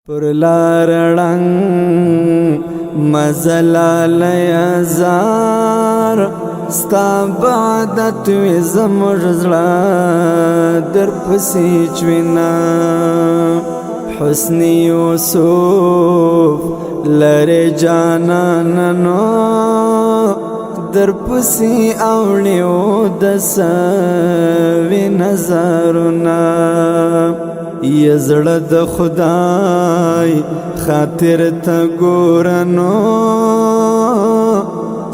پر لار ړنګ مزلال یزار ستا بعدت وی زموږ زړه در پسې چوینا حسن یوسف لره جانانو در پسې اوړیو د سوي نظرونه یزړه د خدای خاطر ته ګورنو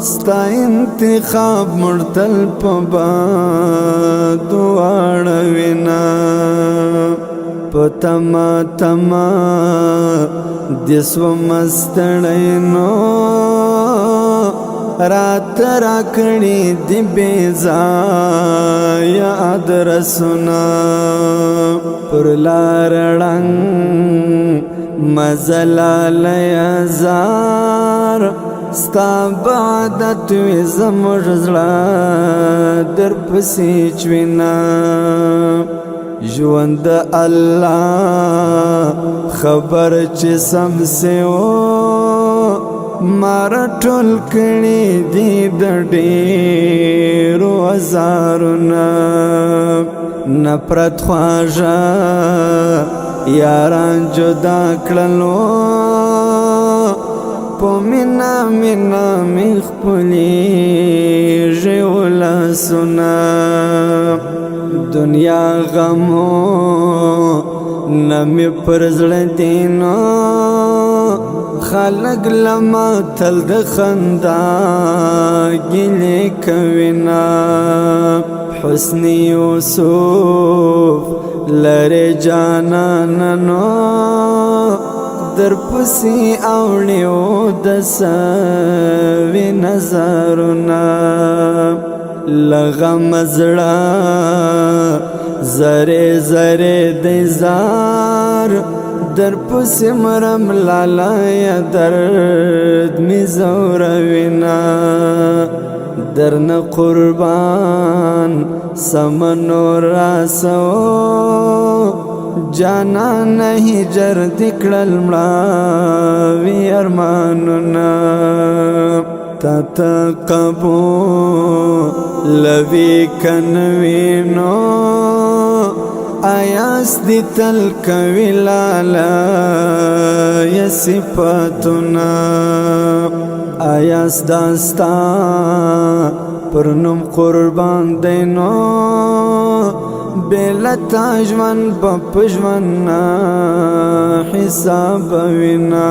ستا انتخاب مرتل په باد واړوینا په تما تما دسو مستړی نو رات راکړی دی بیځایه ادرسونه پر لار ړنګ مزلال یزار ستا بعدت وی زموږ زړه در پسې چوینا ژوند الله خبر چې سم سیو مارا ټول کړي دي د ډېرو هزارونه نفرت خواږه یاران جدا کړلو په مینا مینا می خپلېږي ولسونه دنیا غمو نه مې پر زړه دینو خلق لما تل د خندا ګیلې کوینا حسن یوسف لره جانانو در پسې اوړیو د سوي نظرونه لغم زړه زره زره د زار در پسې مرم لالا یا درد می زوروینا درن قربان سمنو راسو جانا نہیں جر دکڑل مړاوی ارمانونا تا قبولوي کنوینو آیاس دی تل کوي لالا یا صفاتنا آیاس داستا پرنم قربان دینو بیلتا ژوند په ژوند حساب وینا